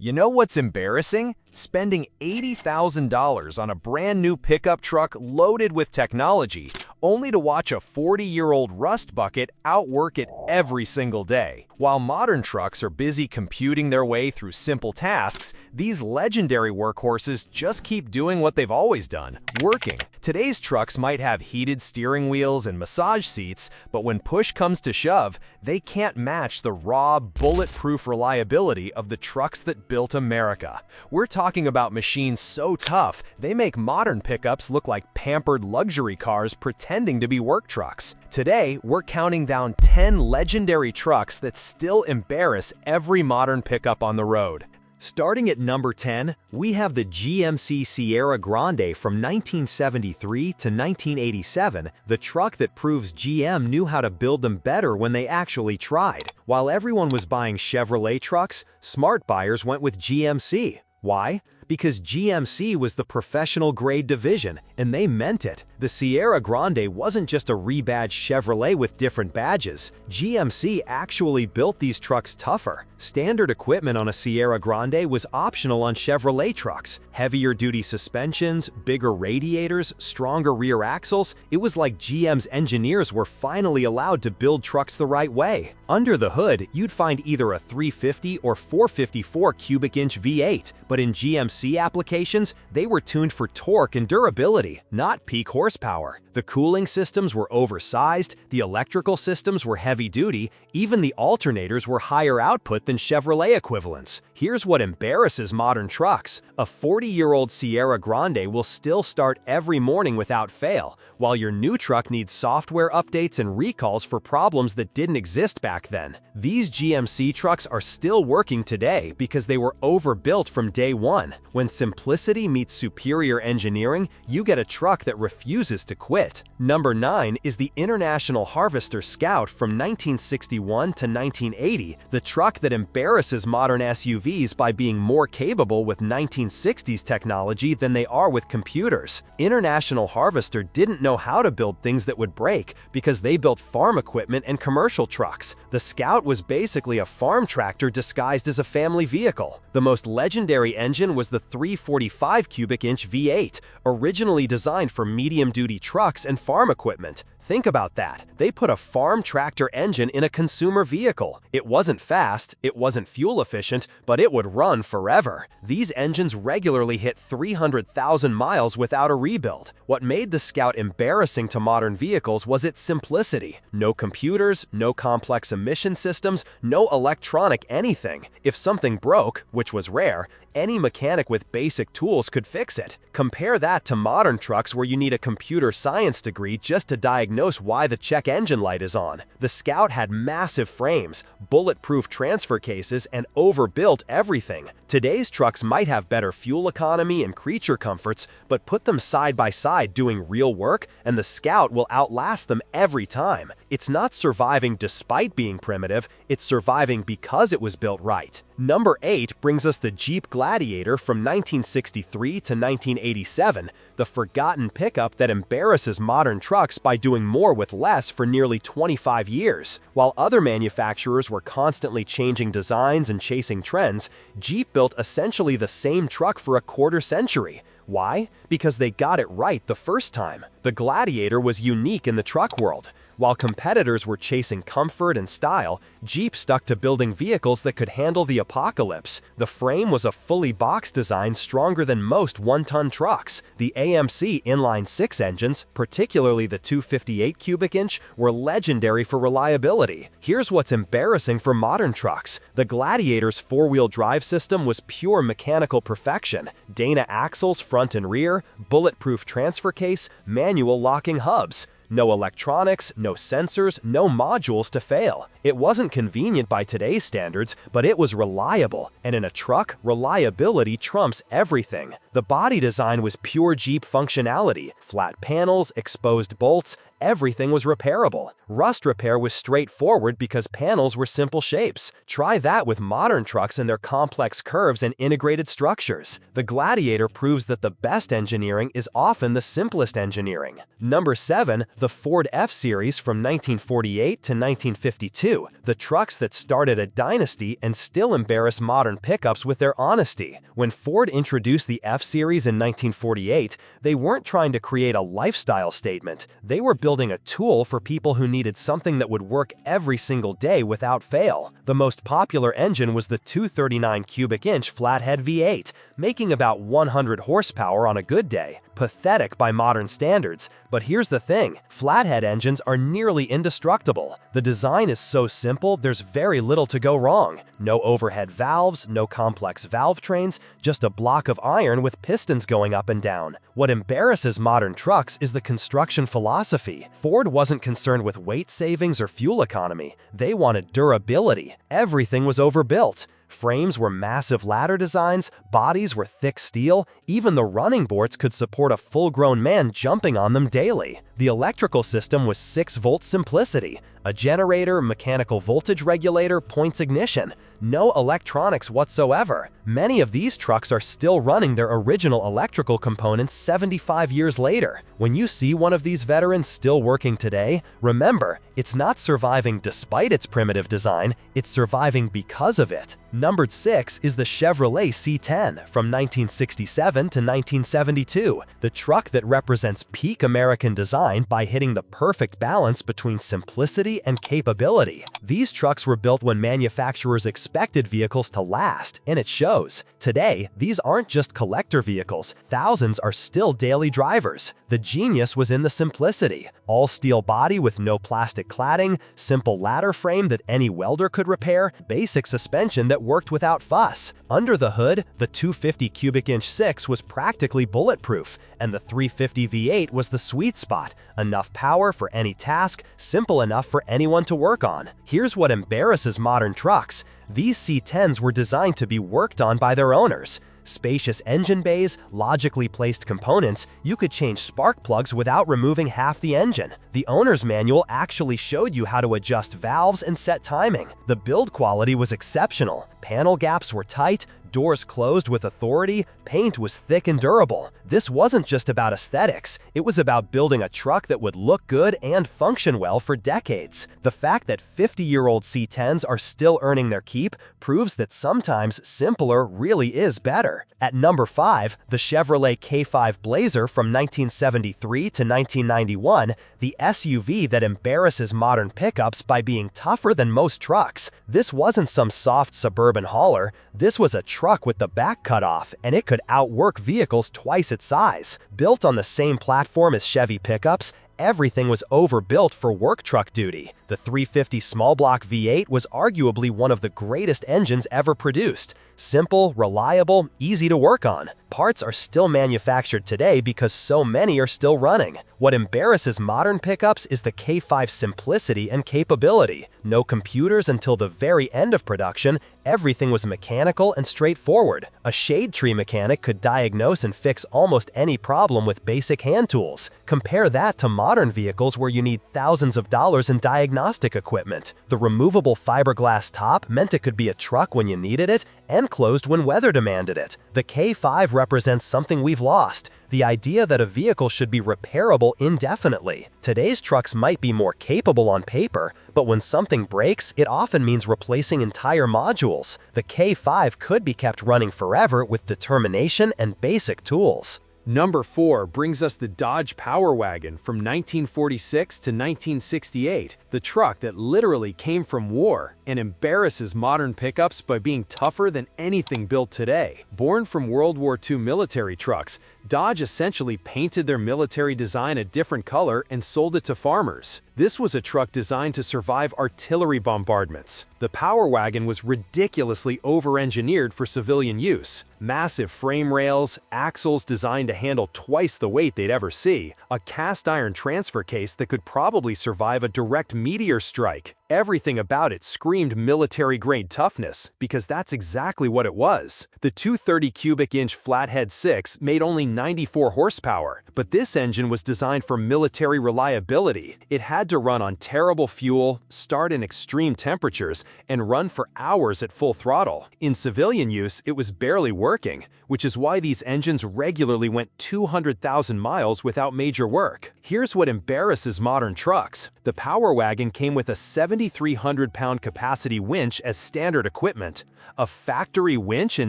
You know what's embarrassing? Spending $80,000 on a brand new pickup truck loaded with technology, only to watch a 40-year-old rust bucket outwork it every single day. While modern trucks are busy computing their way through simple tasks, these legendary workhorses just keep doing what they've always done, working. Today's trucks might have heated steering wheels and massage seats, but when push comes to shove, they can't match the raw, bulletproof reliability of the trucks that built America. We're talking about machines so tough, they make modern pickups look like pampered luxury cars pretending to be work trucks. Today, we're counting down 10 legendary trucks that still embarrass every modern pickup on the road. Starting at number 10, we have the GMC Sierra Grande from 1973 to 1987, the truck that proves GM knew how to build them better when they actually tried. While everyone was buying Chevrolet trucks, smart buyers went with GMC. Why? Because GMC was the professional-grade division, and they meant it. The Sierra Grande wasn't just a rebadged Chevrolet with different badges. GMC actually built these trucks tougher. Standard equipment on a Sierra Grande was optional on Chevrolet trucks. Heavier-duty suspensions, bigger radiators, stronger rear axles. It was like GM's engineers were finally allowed to build trucks the right way. Under the hood, you'd find either a 350 or 454 cubic inch V8, but in GMC applications, they were tuned for torque and durability, not peak horsepower. The cooling systems were oversized, the electrical systems were heavy-duty, even the alternators were higher output than Chevrolet equivalents. Here's what embarrasses modern trucks. A 40-year-old Sierra Grande will still start every morning without fail, while your new truck needs software updates and recalls for problems that didn't exist back then. These GMC trucks are still working today because they were overbuilt from day one. When simplicity meets superior engineering, you get a truck that refuses to quit. Number 9 is the International Harvester Scout from 1961 to 1980, the truck that embarrasses modern SUVs by being more capable with 1960s technology than they are with computers. International Harvester didn't know how to build things that would break because they built farm equipment and commercial trucks. The Scout was basically a farm tractor disguised as a family vehicle. The most legendary engine was the 345 cubic inch V8, originally designed for medium-duty trucks and farm equipment. Think about that. They put a farm tractor engine in a consumer vehicle. It wasn't fast, it wasn't fuel efficient, but it would run forever. These engines regularly hit 300,000 miles without a rebuild. What made the Scout embarrassing to modern vehicles was its simplicity. No computers, no complex emission systems, no electronic anything. If something broke, which was rare, any mechanic with basic tools could fix it. Compare that to modern trucks where you need a computer science degree just to diagnose why the check engine light is on. The Scout had massive frames, bulletproof transfer cases, and overbuilt everything. Today's trucks might have better fuel economy and creature comforts, but put them side by side doing real work, and the Scout will outlast them every time. It's not surviving despite being primitive, it's surviving because it was built right. Number 8 brings us the Jeep Gladiator from 1963 to 1987, the forgotten pickup that embarrasses modern trucks by doing more with less for nearly 25 years. While other manufacturers were constantly changing designs and chasing trends, Jeep built essentially the same truck for a quarter century. Why? Because they got it right the first time. The Gladiator was unique in the truck world. While competitors were chasing comfort and style, Jeep stuck to building vehicles that could handle the apocalypse. The frame was a fully boxed design stronger than most one-ton trucks. The AMC inline-6 engines, particularly the 258 cubic inch, were legendary for reliability. Here's what's embarrassing for modern trucks. The Gladiator's four-wheel drive system was pure mechanical perfection. Dana axles front and rear, bulletproof transfer case, manual locking hubs. No electronics, no sensors, no modules to fail. It wasn't convenient by today's standards, but it was reliable, and in a truck, reliability trumps everything. The body design was pure Jeep functionality: flat panels, exposed bolts, everything was repairable. Rust repair was straightforward because panels were simple shapes. Try that with modern trucks and their complex curves and integrated structures. The Gladiator proves that the best engineering is often the simplest engineering. Number 7. The Ford F-Series from 1948 to 1952. The trucks that started a dynasty and still embarrass modern pickups with their honesty. When Ford introduced the F-Series in 1948, they weren't trying to create a lifestyle statement. They were building a tool for people who needed something that would work every single day without fail. The most popular engine was the 239 cubic inch flathead V8, making about 100 horsepower on a good day. Pathetic by modern standards, but here's the thing, flathead engines are nearly indestructible. The design is so simple, there's very little to go wrong. No overhead valves, no complex valve trains, just a block of iron with pistons going up and down. What embarrasses modern trucks is the construction philosophy. Ford wasn't concerned with weight savings or fuel economy. They wanted durability. Everything was overbuilt. Frames were massive ladder designs, bodies were thick steel, even the running boards could support a full-grown man jumping on them daily. The electrical system was 6-volt simplicity, a generator, mechanical voltage regulator, points ignition. No electronics whatsoever. Many of these trucks are still running their original electrical components 75 years later. When you see one of these veterans still working today, remember, it's not surviving despite its primitive design, it's surviving because of it. Number 6 is the Chevrolet C10 from 1967 to 1972, the truck that represents peak American design by hitting the perfect balance between simplicity and capability. These trucks were built when manufacturers expected vehicles to last, and it shows. Today, these aren't just collector vehicles, thousands are still daily drivers. The genius was in the simplicity. All-steel body with no plastic cladding, simple ladder frame that any welder could repair, basic suspension that worked without fuss. Under the hood, the 250 cubic inch 6 was practically bulletproof, and the 350 V8 was the sweet spot. Enough power for any task, simple enough for anyone to work on. Here's what embarrasses modern trucks. These C10s were designed to be worked on by their owners. Spacious engine bays, logically placed components, you could change spark plugs without removing half the engine. The owner's manual actually showed you how to adjust valves and set timing. The build quality was exceptional. Panel gaps were tight, doors closed with authority, paint was thick and durable. This wasn't just about aesthetics, it was about building a truck that would look good and function well for decades. The fact that 50-year-old C10s are still earning their keep proves that sometimes simpler really is better. At number 5, the Chevrolet K5 Blazer from 1973 to 1991, the SUV that embarrasses modern pickups by being tougher than most trucks. This wasn't some soft suburban hauler, this was a truck with the back cut off, and it could outwork vehicles twice its size. Built on the same platform as Chevy pickups, everything was overbuilt for work truck duty. The 350 small block V8 was arguably one of the greatest engines ever produced. Simple, reliable, easy to work on. Parts are still manufactured today because so many are still running. What embarrasses modern pickups is the K5's simplicity and capability. No computers until the very end of production, everything was mechanical and straightforward. A shade tree mechanic could diagnose and fix almost any problem with basic hand tools. Compare that to modern vehicles where you need thousands of dollars in diagnostic equipment. The removable fiberglass top meant it could be a truck when you needed it and closed when weather demanded it. The K5 represents something we've lost, the idea that a vehicle should be repairable indefinitely. Today's trucks might be more capable on paper, but when something breaks, it often means replacing entire modules. The K5 could be kept running forever with determination and basic tools. Number 4 brings us the Dodge Power Wagon from 1946 to 1968, the truck that literally came from war and embarrasses modern pickups by being tougher than anything built today. Born from World War II military trucks, Dodge essentially painted their military design a different color and sold it to farmers. This was a truck designed to survive artillery bombardments. The Power Wagon was ridiculously over-engineered for civilian use. Massive frame rails, axles designed to handle twice the weight they'd ever see, a cast-iron transfer case that could probably survive a direct meteor strike, Everything about it screamed military-grade toughness, because that's exactly what it was. The 230 cubic inch flathead 6 made only 94 horsepower, but this engine was designed for military reliability. It had to run on terrible fuel, start in extreme temperatures, and run for hours at full throttle. In civilian use, it was barely working, which is why these engines regularly went 200,000 miles without major work. Here's what embarrasses modern trucks. The Power Wagon came with a 7,300-pound capacity winch as standard equipment, a factory winch in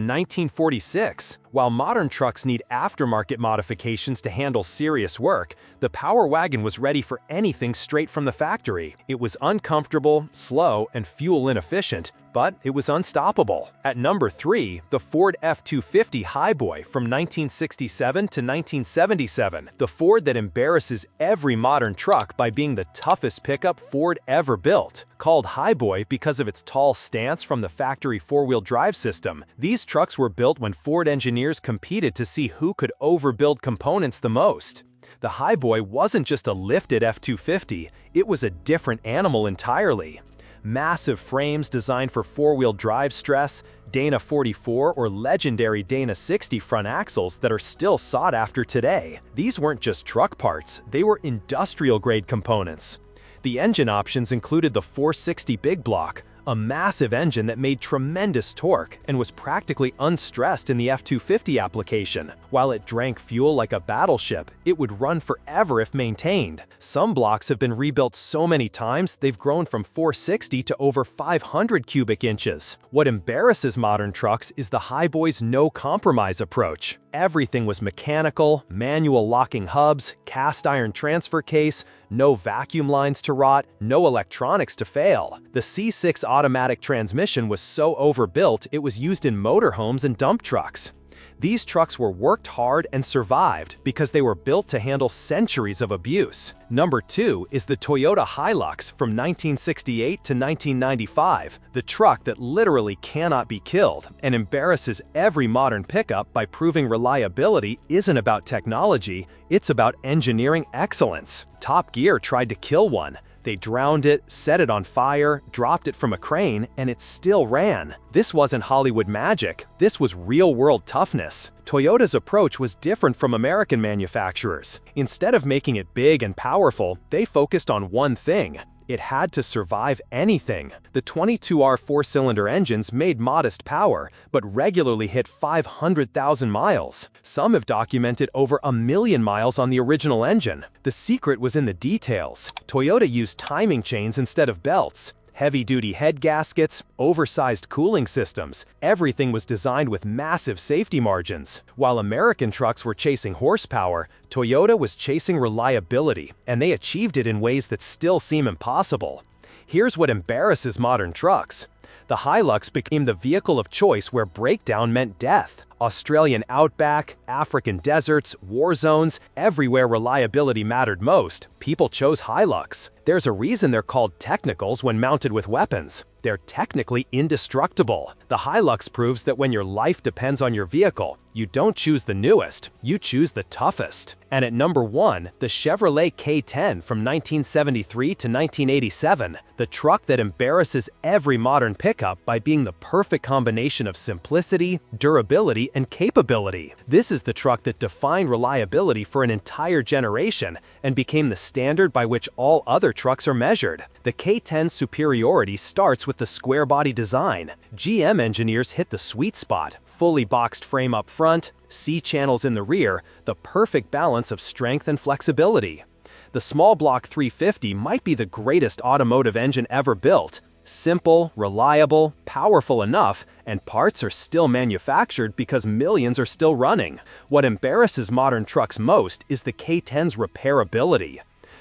1946. While modern trucks need aftermarket modifications to handle serious work, the Power Wagon was ready for anything straight from the factory. It was uncomfortable, slow, and fuel inefficient, but it was unstoppable. At number 3, the Ford F250 Highboy from 1967 to 1977, the Ford that embarrasses every modern truck by being the toughest pickup Ford ever built. Called Hibboy because of its tall stance from the factory four-wheel drive system, these trucks were built when Ford engineers competed to see who could overbuild components the most. The Hibboy wasn't just a lifted F250, it was a different animal entirely. Massive frames designed for four-wheel drive stress, Dana 44 or legendary Dana 60 front axles that are still sought after today. These weren't just truck parts, they were industrial-grade components. The engine options included the 460 Big Block, a massive engine that made tremendous torque and was practically unstressed in the F250 application. While it drank fuel like a battleship, it would run forever if maintained. Some blocks have been rebuilt so many times they've grown from 460 to over 500 cubic inches. What embarrasses modern trucks is the Highboy's no-compromise approach. Everything was mechanical, manual locking hubs, cast iron transfer case, no vacuum lines to rot, no electronics to fail. The C6 automatic transmission was so overbuilt it was used in motorhomes and dump trucks. These trucks were worked hard and survived because they were built to handle centuries of abuse. Number 2 is the Toyota Hilux from 1968 to 1995, the truck that literally cannot be killed and embarrasses every modern pickup by proving reliability isn't about technology, it's about engineering excellence. Top Gear tried to kill one. They drowned it, set it on fire, dropped it from a crane, and it still ran. This wasn't Hollywood magic, this was real-world toughness. Toyota's approach was different from American manufacturers. Instead of making it big and powerful, they focused on one thing. It had to survive anything. The 22R four-cylinder engines made modest power, but regularly hit 500,000 miles. Some have documented over 1 million miles on the original engine. The secret was in the details. Toyota used timing chains instead of belts. Heavy-duty head gaskets, oversized cooling systems, everything was designed with massive safety margins. While American trucks were chasing horsepower, Toyota was chasing reliability, and they achieved it in ways that still seem impossible. Here's what embarrasses modern trucks. The Hilux became the vehicle of choice where breakdown meant death. Australian outback, African deserts, war zones, everywhere reliability mattered most, people chose Hilux. There's a reason they're called technicals when mounted with weapons. They're technically indestructible. The Hilux proves that when your life depends on your vehicle, you don't choose the newest, you choose the toughest. And at number 1, the Chevrolet K10 from 1973 to 1987, the truck that embarrasses every modern pickup by being the perfect combination of simplicity, durability, and capability. This is the truck that defined reliability for an entire generation and became the standard by which all other trucks are measured. The K10's superiority starts with the square body design. GM engineers hit the sweet spot. Fully boxed frame up front, C-channels in the rear, the perfect balance of strength and flexibility. The small block 350 might be the greatest automotive engine ever built. Simple, reliable, powerful enough, and parts are still manufactured because millions are still running. What embarrasses modern trucks most is the K10's repairability.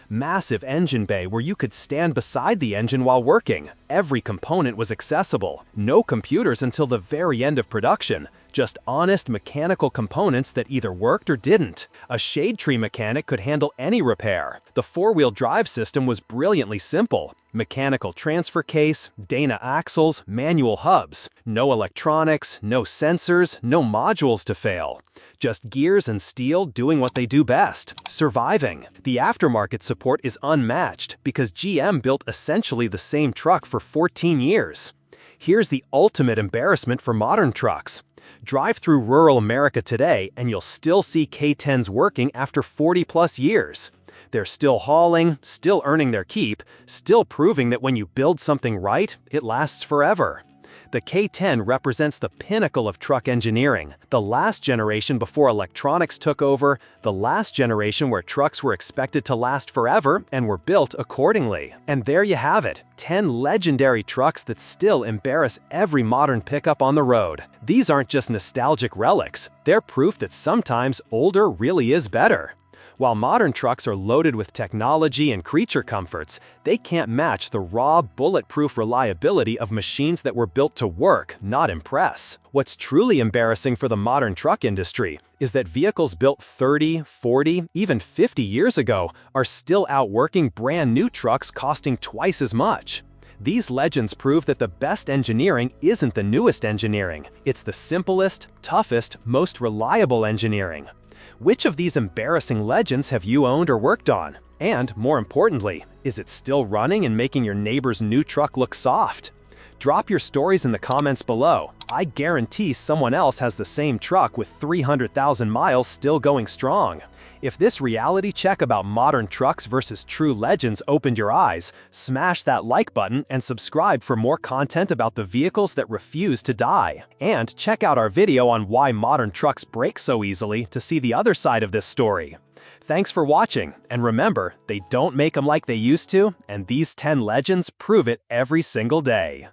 Massive engine bay where you could stand beside the engine while working. every component was accessible. No computers until the very end of production. Just honest mechanical components that either worked or didn't. A shade tree mechanic could handle any repair. The four-wheel drive system was brilliantly simple. Mechanical transfer case, Dana axles, manual hubs. No electronics, no sensors, no modules to fail. Just gears and steel doing what they do best, surviving. The aftermarket support is unmatched because GM built essentially the same truck for 14 years. Here's the ultimate embarrassment for modern trucks. Drive through rural America today and you'll still see K10s working after 40+ years. They're still hauling, still earning their keep, still proving that when you build something right, it lasts forever. The K10 represents the pinnacle of truck engineering, the last generation before electronics took over, the last generation where trucks were expected to last forever and were built accordingly. And there you have it, 10 legendary trucks that still embarrass every modern pickup on the road. These aren't just nostalgic relics, they're proof that sometimes older really is better. While modern trucks are loaded with technology and creature comforts, they can't match the raw, bulletproof reliability of machines that were built to work, not impress. What's truly embarrassing for the modern truck industry is that vehicles built 30, 40, even 50 years ago are still outworking brand new trucks costing twice as much. These legends prove that the best engineering isn't the newest engineering. It's the simplest, toughest, most reliable engineering. Which of these embarrassing legends have you owned or worked on? And, more importantly, is it still running and making your neighbor's new truck look soft? Drop your stories in the comments below. I guarantee someone else has the same truck with 300,000 miles still going strong. If this reality check about modern trucks versus true legends opened your eyes, smash that like button and subscribe for more content about the vehicles that refuse to die. And check out our video on why modern trucks break so easily to see the other side of this story. Thanks for watching, and remember, they don't make them like they used to, and these 10 legends prove it every single day.